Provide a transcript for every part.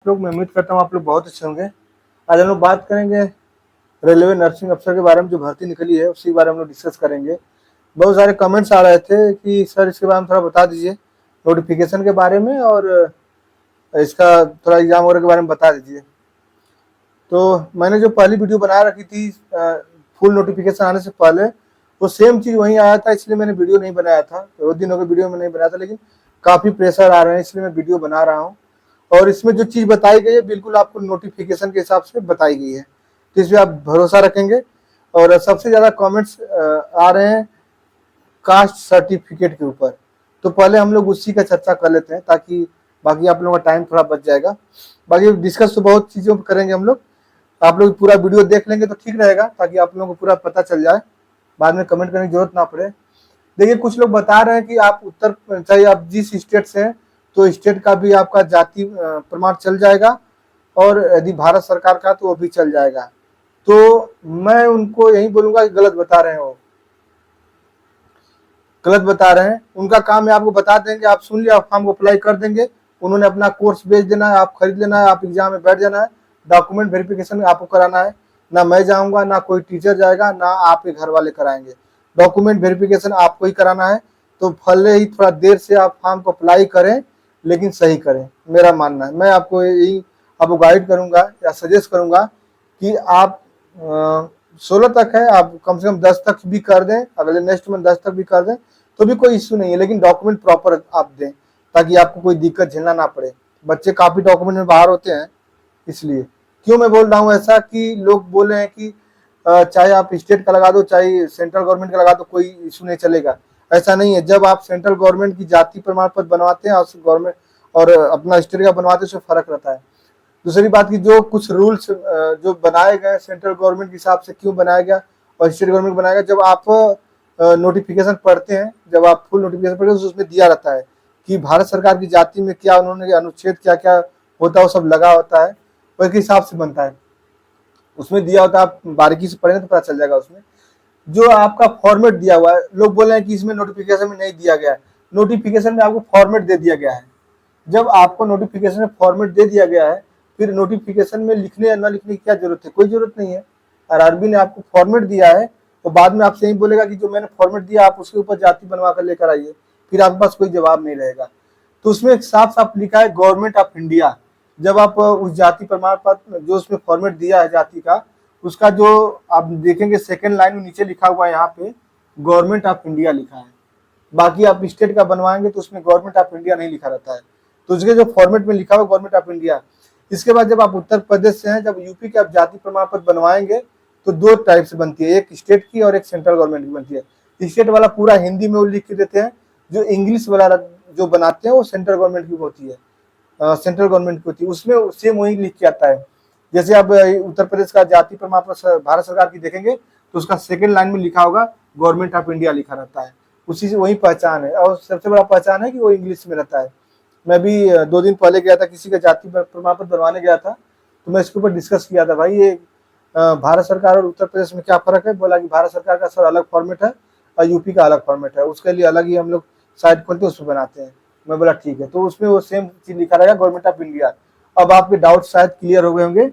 लोग मैं उम्मीद करता हूँ आप लोग बहुत अच्छे होंगे। आज हम लोग बात करेंगे रेलवे नर्सिंग अफसर के बारे में, जो भर्ती निकली है उसी के बारे में हम लोग डिस्कस करेंगे। बहुत सारे कमेंट्स आ रहे थे कि सर इसके बारे में थोड़ा बता दीजिए, नोटिफिकेशन के बारे में और इसका थोड़ा एग्जाम वगैरह के बारे में बता दीजिए। तो मैंने जो पहली वीडियो बना रखी थी फुल नोटिफिकेशन आने से पहले, वो सेम चीज़ वहीं आया था, इसलिए मैंने वीडियो नहीं बनाया था। बहुत दिनों के वीडियो में नहीं बनाया था, लेकिन काफ़ी प्रेशर आ रहे हैं इसलिए मैं वीडियो बना रहा हूँ। और इसमें जो चीज़ बताई गई है बिल्कुल आपको नोटिफिकेशन के हिसाब से बताई गई है, तो इस पर आप भरोसा रखेंगे। और सबसे ज़्यादा कमेंट्स आ रहे हैं कास्ट सर्टिफिकेट के ऊपर, तो पहले हम लोग उसी का चर्चा कर लेते हैं ताकि बाकी आप लोगों का टाइम थोड़ा बच जाएगा। बाकी डिस्कस तो बहुत चीज़ों पर करेंगे हम लोग, आप लोग पूरा वीडियो देख लेंगे तो ठीक रहेगा, ताकि आप लोगों को पूरा पता चल जाए, बाद में कमेंट करने की जरूरत ना पड़े। देखिए, कुछ लोग बता रहे हैं कि आप चाहे आप जिस स्टेट से हैं तो स्टेट का भी आपका जाति प्रमाण चल जाएगा, और यदि भारत सरकार का तो वो भी चल जाएगा। तो मैं उनको यही बोलूंगा कि गलत बता रहे हैं, वो गलत बता रहे हैं। उनका काम है आपको बता देंगे, आप सुन लिया, आप फॉर्म को अप्लाई कर देंगे, उन्होंने अपना कोर्स बेच देना है, आप खरीद लेना है, आप एग्जाम में बैठ जाना है। डॉक्यूमेंट वेरिफिकेशन आपको कराना है, ना मैं जाऊंगा, ना कोई टीचर जाएगा, ना आपके घर वाले कराएंगे। डॉक्यूमेंट वेरिफिकेशन आपको ही कराना है। तो भले ही थोड़ा देर से आप फॉर्म को अप्लाई करें, लेकिन सही करें, मेरा मानना है। मैं आपको यही आपको गाइड करूंगा या सजेस्ट करूंगा कि आप 16 तक है, आप कम से कम 10 तक भी कर दें, अगले नेक्स्ट मंथ 10 तक भी कर दें तो भी कोई इश्यू नहीं है, लेकिन डॉक्यूमेंट प्रॉपर आप दें ताकि आपको कोई दिक्कत झेलना ना पड़े। बच्चे काफ़ी डॉक्यूमेंट में बाहर होते हैं, इसलिए क्यों मैं बोल रहा हूँ ऐसा कि लोग बोले हैं कि चाहे आप स्टेट का लगा दो चाहे सेंट्रल गवर्नमेंट का लगा दो, कोई इशू नहीं चलेगा। ऐसा नहीं है। जब आप सेंट्रल गवर्नमेंट की जाति प्रमाण पत्र बनवाते हैं और गवर्नमेंट और अपना स्टेट का बनवाते हैं, उसमें फर्क रहता है। दूसरी बात की जो कुछ रूल्स जो बनाए गए सेंट्रल गवर्नमेंट के हिसाब से क्यों बनाया गया और स्टेट गवर्नमेंट बनाया गया, जब आप नोटिफिकेशन पढ़ते हैं, जब आप फुल नोटिफिकेशन पढ़ते हैं तो उसमें दिया रहता है कि भारत सरकार की जाति में क्या उन्होंने अनुच्छेद क्या क्या होता है, वो सब लगा होता है, उसके हिसाब से बनता है। उसमें दिया होता है, आप बारीकी से पढ़ेंगे तो पता चल जाएगा। उसमें जो आपका फॉर्मेट दिया हुआ है, लोग बोल रहे हैं कि इसमें नोटिफिकेशन में नहीं दिया गया है। नोटिफिकेशन में आपको फॉर्मेट दे दिया गया है। जब आपको नोटिफिकेशन में फॉर्मेट दे दिया गया है, फिर नोटिफिकेशन में लिखने या न लिखने की क्या जरूरत है? कोई जरूरत नहीं है। आरआरबी ने आपको फॉर्मेट दिया है, तो बाद में आपसे यही बोलेगा कि जो मैंने फॉर्मेट दिया आप उसके ऊपर जाति बनवा कर लेकर आइए, फिर आपके पास कोई जवाब नहीं रहेगा। तो उसमें साफ साफ लिखा है गवर्नमेंट ऑफ इंडिया। जब आप उस जाति प्रमाण पत्र जो उसमें फॉर्मेट दिया है जाति का, उसका जो आप देखेंगे सेकेंड लाइन में नीचे लिखा हुआ है, यहाँ पे गवर्नमेंट ऑफ इंडिया लिखा है। बाकी आप स्टेट का बनवाएंगे तो उसमें गवर्नमेंट ऑफ इंडिया नहीं लिखा रहता है, तो उसके जो फॉर्मेट में लिखा हुआ गवर्नमेंट ऑफ इंडिया। इसके बाद जब आप उत्तर प्रदेश से हैं, जब यूपी के आप जाति प्रमाण पत्र बनवाएंगे तो दो टाइप से बनती है, एक स्टेट की और एक सेंट्रल गवर्नमेंट की बनती है। स्टेट वाला पूरा हिंदी में वो लिख के देते हैं, जो इंग्लिश वाला जो बनाते हैं वो सेंट्रल गवर्नमेंट की होती है, सेंट्रल गवर्नमेंट की होती है। उसमें सेम वही लिख के आता है। जैसे आप उत्तर प्रदेश का जाति प्रमाण पत्र भारत सरकार की देखेंगे तो उसका सेकेंड लाइन में लिखा होगा गवर्नमेंट ऑफ इंडिया लिखा रहता है, उसी से वही पहचान है। और सबसे बड़ा पहचान है कि वो इंग्लिश में रहता है। मैं भी 2 दिन पहले गया था, किसी का जाति प्रमाण पत्र बनवाने गया था, तो मैं इसके ऊपर डिस्कस किया था, भाई ये भारत सरकार और उत्तर प्रदेश में क्या फर्क है? बोला कि भारत सरकार का सर अलग फॉर्मेट है और यूपी का अलग फॉर्मेट है, उसके लिए अलग ही हम लोग साइट खोलते हैं, उसमें बनाते हैं। मैं बोला ठीक है, तो उसमें वो सेम चीज लिखा रहेगा गवर्नमेंट ऑफ इंडिया। अब आपके डाउट शायद क्लियर हो गए होंगे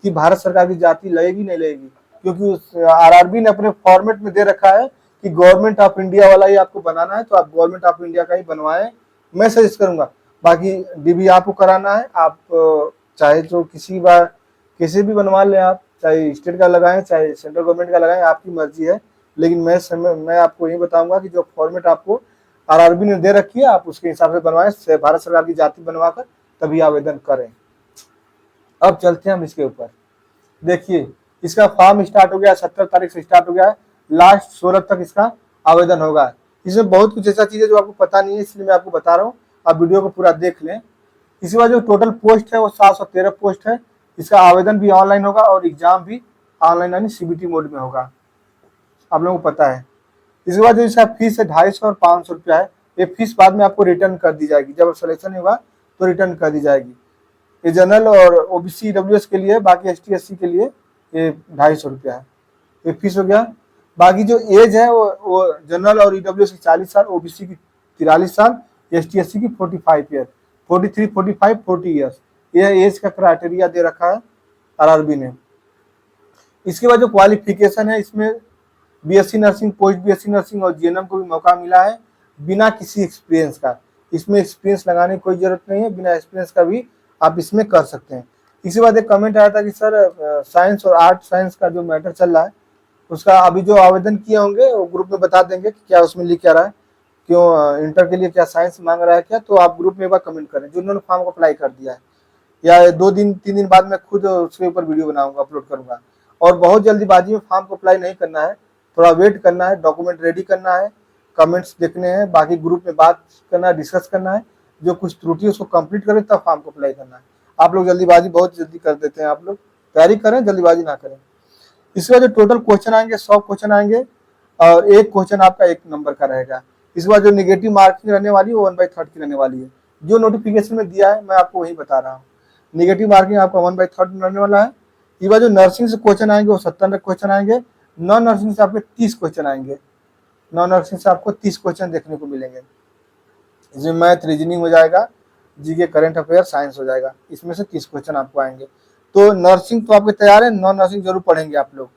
कि भारत सरकार की जाति लगेगी नहीं लगेगी, क्योंकि आरआरबी ने अपने फॉर्मेट में दे रखा है कि गवर्नमेंट ऑफ इंडिया वाला ही आपको बनाना है, तो आप गवर्नमेंट ऑफ इंडिया का ही बनवाएं, मैं सजेस्ट करूंगा। बाकी डीबी आपको कराना है, आप चाहे तो किसी भी बनवा लें, आप चाहे स्टेट का लगाएं चाहे सेंट्रल गवर्नमेंट का लगाएं, आपकी मर्जी है। लेकिन मैं आपको यही बताऊंगा कि जो फॉर्मेट आपको आरआरबी ने दे रखी है आप उसके हिसाब से बनवाएं, भारत सरकार की जाति बनवाकर तभी आवेदन करें। अब चलते हैं हम इसके ऊपर। देखिए, इसका फॉर्म स्टार्ट हो गया, 17 तारीख से स्टार्ट हो गया है, लास्ट 16 तक इसका आवेदन होगा। इसमें बहुत कुछ ऐसा चीज है जो आपको पता नहीं है, इसलिए मैं आपको बता रहा हूँ, आप वीडियो को पूरा देख लें। इसके बाद जो टोटल पोस्ट है वो 713 पोस्ट है। इसका आवेदन भी ऑनलाइन होगा और एग्जाम भी ऑनलाइन यानी सीबीटी मोड में होगा, आप लोगों को पता है। इसके बाद जो इसका फीस है 250 और 500 रुपया है। ये फीस बाद में आपको रिटर्न कर दी जाएगी, जब सिलेक्शन होगा तो रिटर्न कर दी जाएगी। ये जनरल और ओबीसी ईडब्ल्यूएस के लिए, बाकी एसटी एससी के लिए ये 250 रुपया है, ये फीस हो गया। बाकी जो एज है वो जनरल और ईडब्ल्यूएस की 40 साल, ओबीसी की 43 साल, एसटी एससी की 45 ईयर, 43, 45, 40 ईयर्स, ये एज का क्राइटेरिया दे रखा है आरआरबी ने। इसके बाद जो क्वालिफिकेशन है, इसमें BSc nursing, post BSc nursing और जीएनएम को भी मौका मिला है बिना किसी एक्सपीरियंस का। इसमें एक्सपीरियंस लगाने की कोई जरूरत नहीं है, बिना एक्सपीरियंस का भी आप इसमें कर सकते हैं। इसके बाद एक कमेंट आया था कि सर साइंस और आर्ट साइंस का जो मैटर चल रहा है उसका अभी जो आवेदन किए होंगे वो ग्रुप में बता देंगे कि क्या उसमें लिख क्या रहा है, क्यों इंटर के लिए क्या साइंस मांग रहा है क्या, तो आप ग्रुप में एक बार कमेंट करें जिन्होंने फॉर्म को अप्लाई कर दिया है। या 2 दिन 3 दिन बाद मैं खुद उसके ऊपर वीडियो बनाऊंगा, अपलोड करूंगा। और बहुत जल्दीबाजी में फॉर्म को अप्लाई नहीं करना है, थोड़ा वेट करना है, डॉक्यूमेंट रेडी करना है, कमेंट्स देखने हैं, बाकी ग्रुप में बात करना है, डिस्कस करना है, जो कुछ त्रुटि है उसको कंप्लीट करें तब फॉर्म को अप्लाई करना है। आप लोग जल्दीबाजी बहुत जल्दी कर देते हैं, आप लोग तैयारी करें, जल्दीबाजी ना करें। इसके बाद जो टोटल क्वेश्चन आएंगे 100 क्वेश्चन आएंगे और एक क्वेश्चन आपका 1 नंबर का रहेगा। इसके बाद जो नेगेटिव मार्किंग रहने वाली है वो 1/3 की रहने वाली है, जो नोटिफिकेशन में दिया है मैं आपको वही बता रहा हूँ। नेगेटिव मार्किंग आपका 1/3 रहने वाला है। ये बार जो नर्सिंग से क्वेश्चन आएंगे वो 70 क्वेश्चन आएंगे। नॉन नर्सिंग से आपके 30 क्वेश्चन आएंगे। नॉन नर्सिंग से आपको 30 क्वेश्चन देखने को मिलेंगे। इसमें मैथ, रीजनिंग हो जाएगा, जीके, करंट अफेयर, साइंस हो जाएगा। इसमें से 30 क्वेश्चन आपको आएंगे। तो नर्सिंग तो आपके तैयार है, नॉन नर्सिंग जरूर पढ़ेंगे आप लोग।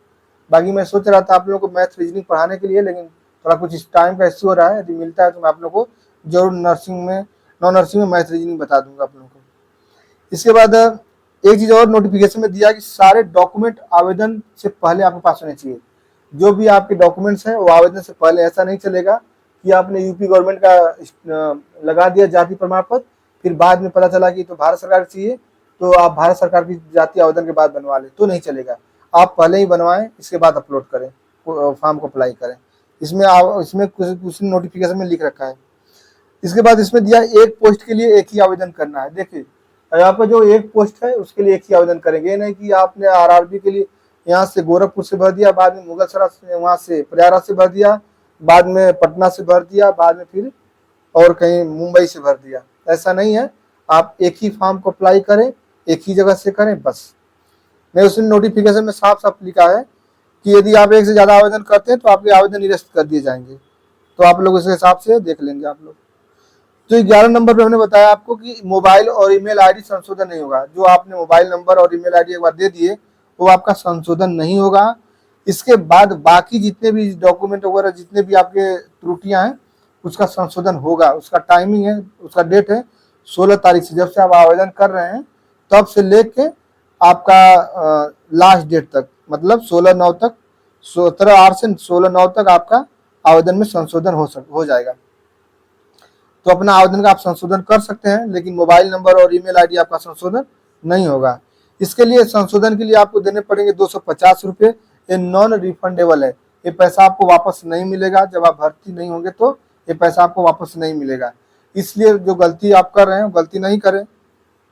बाकी मैं सोच रहा था आप लोगों को मैथ रीजनिंग पढ़ाने के लिए, लेकिन थोड़ा कुछ इस टाइम का इश्यू हो रहा है। यदि मिलता है तो मैं आप लोग को जरूर नर्सिंग में, नॉन नर्सिंग में मैथ रीजनिंग बता दूंगा आप लोगों को। इसके बाद एक चीज और नोटिफिकेशन में दिया कि सारे डॉक्यूमेंट आवेदन से पहले आपके पास होने चाहिए। जो भी आपके डॉक्यूमेंट्स हैं वो आवेदन से पहले, ऐसा नहीं चलेगा कि आपने यूपी गवर्नमेंट का लगा दिया जाति प्रमाण पत्र, फिर बाद में पता चला कि तो भारत सरकार चाहिए तो आप भारत सरकार की जाति आवेदन के बाद बनवा लें, तो नहीं चलेगा। आप पहले ही बनवाएं, इसके बाद अपलोड करें, फॉर्म को अप्लाई करें। इसमें कुछ नोटिफिकेशन में लिख रखा है। इसके बाद इसमें दिया एक पोस्ट के लिए एक ही आवेदन करना है। देखिए आपका जो एक पोस्ट है उसके लिए एक ही आवेदन करेंगे, नहीं कि आपने आरआरबी के लिए यहाँ से गोरखपुर से भर दिया, बाद में मुगलसराय से, वहां से प्रयागराज से भर दिया, बाद में पटना से भर दिया, बाद में फिर और कहीं मुंबई से भर दिया। ऐसा नहीं है, आप एक ही फॉर्म को अप्लाई करें, एक ही जगह से करें बस। नहीं, उसमें नोटिफिकेशन में साफ साफ लिखा है कि यदि आप एक से ज्यादा आवेदन करते हैं तो आपके आवेदन निरस्त कर दिए जाएंगे। तो आप लोग उसके हिसाब से देख लेंगे आप लोग। तो 11 नंबर पे हमने बताया आपको कि मोबाइल और ईमेल आईडी संशोधन नहीं होगा। जो आपने मोबाइल नंबर और ईमेल आईडी एक बार दे दिए वो आपका संशोधन नहीं होगा। इसके बाद बाकी जितने भी डॉक्यूमेंट वगैरह, जितने भी आपके त्रुटियां हैं, उसका संशोधन होगा। उसका टाइमिंग है, उसका डेट है 16 तारीख से, जब से आप आवेदन कर रहे हैं तब से लेके आपका लास्ट डेट तक, मतलब 16/9 तक, 17/8 से 16/9 तक आपका आवेदन में संशोधन हो जाएगा। तो अपना आवेदन का आप संशोधन कर सकते हैं, लेकिन मोबाइल नंबर और ईमेल आईडी आपका संशोधन नहीं होगा। इसके लिए संशोधन के लिए आपको देने पड़ेंगे 250 रुपये। ये नॉन रिफंडेबल है, ये पैसा आपको वापस नहीं मिलेगा। जब आप भर्ती नहीं होंगे तो ये पैसा आपको वापस नहीं मिलेगा। इसलिए जो गलती आप कर रहे हैं गलती नहीं करें,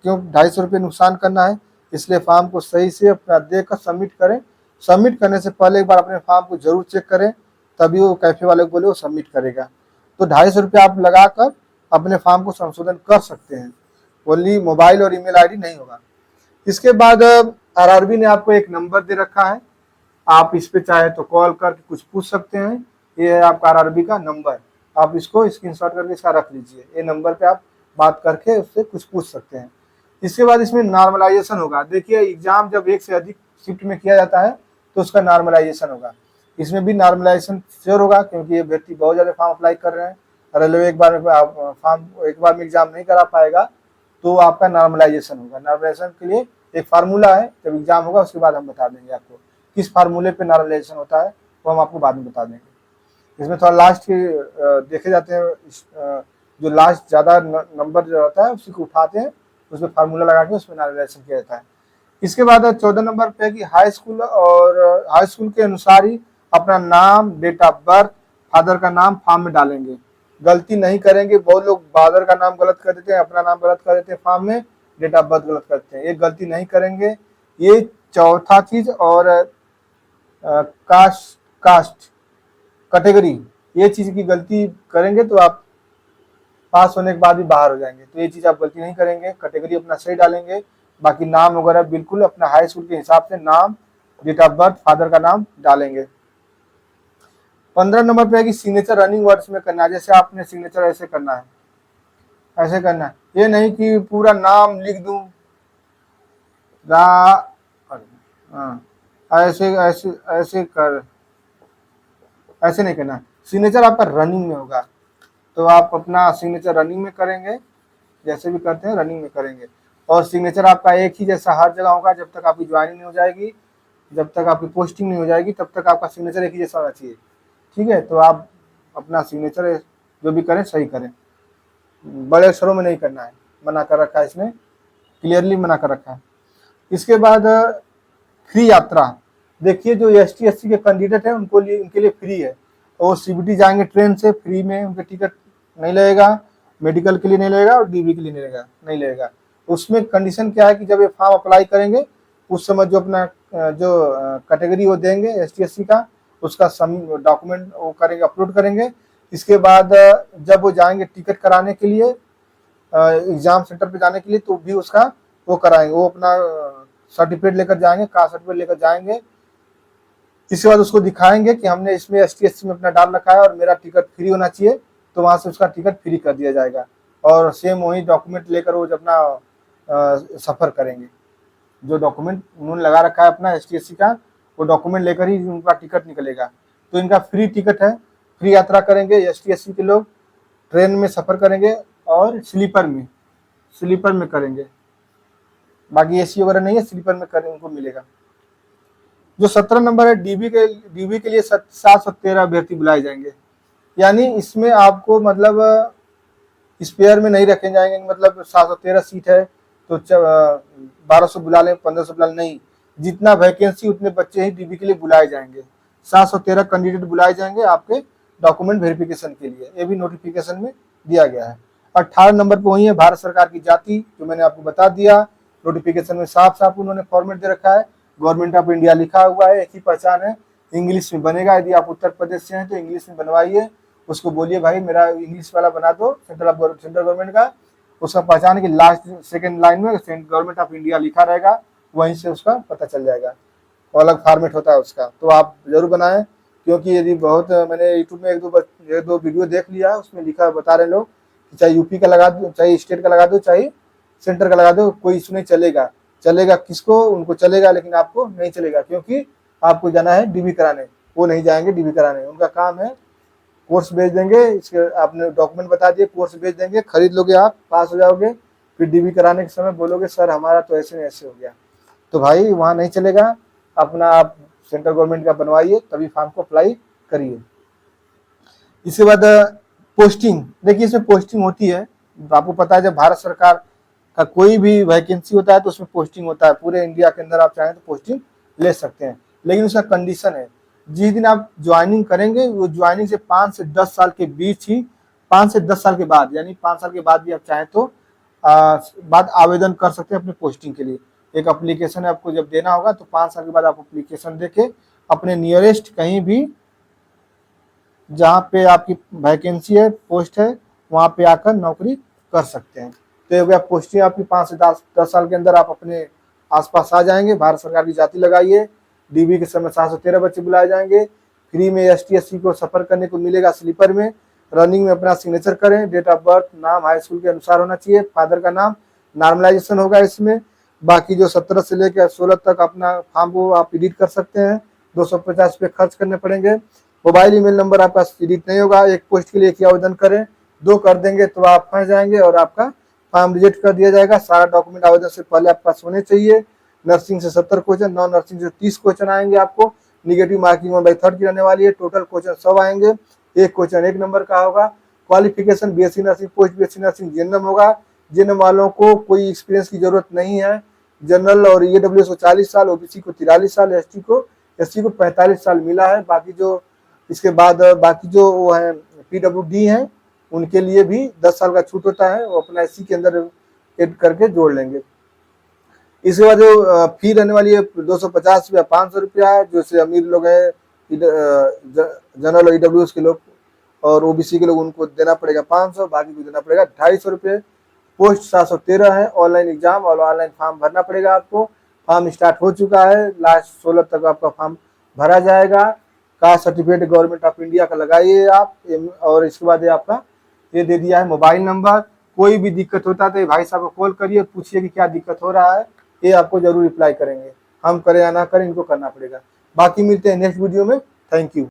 क्यों 250 रुपये नुकसान करना है। इसलिए फॉर्म को सही से अपना देकर सबमिट करें। सबमिट करने से पहले एक बार अपने फॉर्म को जरूर चेक करें, तभी वो कैफे वाले को बोले वो सबमिट करेगा। तो 250 रुपये आप लगाकर अपने फॉर्म को संशोधन कर सकते हैं। ओनली मोबाइल और ईमेल आईडी नहीं होगा। इसके बाद आरआरबी ने आपको एक नंबर दे रखा है, आप इस पे चाहे तो कॉल करके कुछ पूछ सकते हैं। ये है आपका आरआरबी का नंबर, आप इसको स्क्रीनशॉट करके इसका रख लीजिए। ये नंबर पे आप बात करके उससे कुछ पूछ सकते हैं। इसके बाद इसमें नॉर्मलाइजेशन होगा। देखिए एग्जाम जब एक से अधिक शिफ्ट में किया जाता है तो उसका नॉर्मलाइजेशन होगा। इसमें भी नॉर्मलाइजेशन श्योर होगा, क्योंकि ये व्यक्ति बहुत ज्यादा फॉर्म अप्लाई कर रहे हैं। रेलवे एक बार में एग्जाम नहीं करा पाएगा तो आपका नॉर्मलाइजेशन होगा। नॉर्मलाइजेशन के लिए एक फार्मूला है, जब एग्जाम होगा उसके बाद हम बता देंगे आपको किस फार्मूले पे नॉर्मलाइजेशन होता है, वो हम आपको बाद में बता देंगे। इसमें थोड़ा लास्ट के देखे जाते हैं, जो लास्ट ज्यादा नंबर जो होता है उसी को उठाते हैं, उसमें फार्मूला लगा के उसमें नॉर्मलाइजेशन किया जाता है। इसके बाद 14 नंबर पे कि हाई स्कूल और हाई स्कूल के अनुसार ही अपना नाम, डेट ऑफ बर्थ, फादर का नाम फॉर्म में डालेंगे। गलती नहीं करेंगे। बहुत लोग फादर का नाम गलत कर देते हैं, अपना नाम गलत कर देते हैं फॉर्म में, डेट ऑफ बर्थ गलत करते हैं। ये गलती नहीं करेंगे। ये चौथा चीज। और कास्ट कैटेगरी, ये चीज की गलती करेंगे तो आप पास होने के बाद भी बाहर हो जाएंगे। तो ये चीज आप गलती नहीं करेंगे, कैटेगरी अपना सही डालेंगे। बाकी नाम वगैरह बिल्कुल अपना हाई स्कूल के हिसाब से नाम, डेट ऑफ बर्थ, फादर का नाम डालेंगे। 15 नंबर पे है कि सिग्नेचर रनिंग वर्ड्स में करना है। जैसे आपने सिग्नेचर ऐसे करना है, ऐसे करना है। ये नहीं कि पूरा नाम लिख दूं रा हाँ, ऐसे ऐसे ऐसे कर, ऐसे नहीं करना। सिग्नेचर आपका रनिंग में होगा, तो आप अपना सिग्नेचर रनिंग में करेंगे, जैसे भी करते हैं रनिंग में करेंगे। और सिग्नेचर आपका एक ही जैसा हर जगह होगा, जब तक आपकी ज्वाइनिंग नहीं हो जाएगी, जब तक आपकी पोस्टिंग नहीं हो जाएगी, तब तक आपका सिग्नेचर एक ही जैसा होना चाहिए। ठीक है, तो आप अपना सिग्नेचर जो भी करें सही करें, बड़े अक्षरों में नहीं करना है, मना कर रखा है इसमें, क्लियरली मना कर रखा है। इसके बाद फ्री यात्रा, देखिए जो ST SC के कैंडिडेट हैं उनके लिए फ्री है, और CBT जाएंगे ट्रेन से, फ्री में उनके टिकट नहीं लगेगा, मेडिकल के लिए नहीं लगेगा और DB के लिए नहीं लगेगा। उसमें कंडीशन क्या है कि जब ये फॉर्म अप्लाई करेंगे उस समय जो अपना जो कैटेगरी वो देंगे ST SC का, उसका डॉक्यूमेंट वो करेंगे, अपलोड करेंगे। इसके बाद जब वो जाएंगे टिकट कराने के लिए, एग्जाम सेंटर पे जाने के लिए, तो भी उसका वो कराएंगे, वो अपना सर्टिफिकेट लेकर जाएंगे, कास्ट सर्टिफिकेट लेकर जाएंगे। इसके बाद उसको दिखाएंगे कि हमने इसमें ST SC में अपना डाल रखा है और मेरा टिकट फ्री होना चाहिए, तो वहां से उसका टिकट फ्री कर दिया जाएगा, और सेम वही डॉक्यूमेंट लेकर वो अपना सफर करेंगे। जो डॉक्यूमेंट उन्होंने लगा रखा है अपना ST SC का, वो डॉक्यूमेंट लेकर ही उनका टिकट निकलेगा। तो इनका फ्री टिकट है, फ्री यात्रा करेंगे ST SC के लोग, ट्रेन में सफर करेंगे और स्लीपर में करेंगे। बाकी AC वगैरह नहीं है, स्लीपर में करें उनको मिलेगा। जो 17 नंबर है DB के लिए 713 अभ्यर्थी बुलाए जाएंगे, यानी इसमें आपको मतलब स्पेयर में नहीं रखे जाएंगे, मतलब 713 सीट है तो 1200 बुला लें, 1500 बुला लें, नहीं, जितना वैकेंसी उतने बच्चे ही DB के लिए बुलाए जाएंगे। 713 कैंडिडेट बुलाए जाएंगे आपके डॉक्यूमेंट वेरिफिकेशन के लिए, ये भी नोटिफिकेशन में दिया गया है। 18 नंबर पर वही है भारत सरकार की जाति, जो मैंने आपको बता दिया, नोटिफिकेशन में साफ साफ उन्होंने फॉर्मेट दे रखा है, गवर्नमेंट ऑफ इंडिया लिखा हुआ है, एक ही पहचान है, इंग्लिश में बनेगा। यदि आप उत्तर प्रदेश से हैं तो इंग्लिश में बनवाइए, उसको बोलिए भाई मेरा इंग्लिश वाला बना दो, सेंट्रल गवर्नमेंट का, उसका पहचान की लास्ट सेकंड लाइन में गवर्नमेंट ऑफ इंडिया लिखा रहेगा, वहीं से उसका पता चल जाएगा, वो अलग फॉर्मेट होता है उसका, तो आप जरूर बनाएं। क्योंकि यदि बहुत मैंने यूट्यूब में एक दो वीडियो देख लिया, उसमें लिखा बता रहे लोग कि चाहे यूपी का लगा दो, चाहे स्टेट का लगा दो, चाहे सेंटर का लगा दो, कोई इशू नहीं, चलेगा किसको, उनको चलेगा, लेकिन आपको नहीं चलेगा, क्योंकि आपको जाना है DB कराने, वो नहीं जाएंगे DB कराने, उनका काम है कोर्स भेज देंगे, इसके आपने डॉक्यूमेंट बता दिए, कोर्स भेज देंगे, खरीद लोगे, आप पास हो जाओगे, फिर DB कराने के समय बोलोगे सर हमारा तो ऐसे ऐसे हो गया, तो भाई वहाँ नहीं चलेगा, अपना आप सेंट्रल गवर्नमेंट का बनवाइए, तभी फॉर्म को अप्लाई करिए। इसके बाद पोस्टिंग, देखिए इसमें पोस्टिंग होती है, आपको पता है जब भारत सरकार का कोई भी वैकेंसी होता है तो उसमें पोस्टिंग होता है, पूरे इंडिया के अंदर आप चाहें तो पोस्टिंग ले सकते हैं, लेकिन उसका कंडीशन है, जिस दिन आप ज्वाइनिंग करेंगे वो ज्वाइनिंग से 5 से 10 साल के बीच ही, 5 से 10 साल के बाद, यानी 5 साल के बाद भी आप चाहें तो बाद आवेदन कर सकते हैं अपने पोस्टिंग के लिए। एक एप्लीकेशन आपको जब देना होगा तो 5 साल के बाद आप एप्लीकेशन देके अपने नियरेस्ट कहीं भी जहाँ पे आपकी वैकेंसी है, पोस्ट है, वहाँ पे आकर नौकरी कर सकते हैं। तो ये हो गया पोस्टिंग आपकी, 5 से 10 साल के अंदर आप अपने आसपास आ जाएंगे, भारत सरकार की जाति लगाइए, DB के समय 713 बच्चे बुलाए जाएंगे, फ्री में ST SC को सफर करने को मिलेगा स्लीपर में, रनिंग में अपना सिग्नेचर करें, डेट ऑफ बर्थ नाम हाई स्कूल के अनुसार होना चाहिए, फादर का नाम नॉर्मलाइजेशन होगा इसमें। बाकी जो 17 से लेकर 16 तक अपना फॉर्म को आप एडिट कर सकते हैं, 250 रुपये खर्च करने पड़ेंगे। मोबाइल ईमेल नंबर आपका एडिट नहीं होगा, एक पोस्ट के लिए एक आवेदन करें, 2 कर देंगे तो आप फंस जाएंगे और आपका फॉर्म रिजेक्ट कर दिया जाएगा। सारा डॉक्यूमेंट आवेदन से पहले आपके पास होने चाहिए। नर्सिंग से 70 क्वेश्चन, नॉन नर्सिंग से 30 क्वेश्चन आएंगे आपको, निगेटिव मार्किंग 1/3 की रहने वाली है, टोटल क्वेश्चन 100 आएंगे, एक क्वेश्चन 1 नंबर का होगा। Qualification BSc nursing, post BSc nursing general होगा, जिन वालों को कोई एक्सपीरियंस की जरूरत नहीं है, जनरल और EWS को 40 साल, OBC को 43 साल, SC को 45 साल मिला है। बाकी जो इसके बाद बाकी जो वो है PWD हैं उनके लिए भी 10 साल का छूट होता है, वो अपना SC के अंदर एड करके जोड़ लेंगे। इसके बाद जो फी रहने वाली है 250 रुपया 500 रुपया है, जो से अमीर लोग हैं, जनरल और EWS के लोग और OBC के लोग, उनको देना पड़ेगा 500, बाकी को देना पड़ेगा 250 रुपये। पोस्ट 713 है, ऑनलाइन एग्जाम और ऑनलाइन फॉर्म भरना पड़ेगा आपको। फॉर्म स्टार्ट हो चुका है, लास्ट 16 तक आपका फॉर्म भरा जाएगा। Caste certificate government of India का लगाइए आप, और इसके बाद ये आपका ये दे दिया है मोबाइल नंबर। कोई भी दिक्कत होता है तो भाई साहब को कॉल करिए, पूछिए कि क्या दिक्कत हो रहा है, ये आपको जरूर रिप्लाई करेंगे। हम करें या ना करें, इनको करना पड़ेगा। बाकी मिलते हैं नेक्स्ट वीडियो में। Thank you.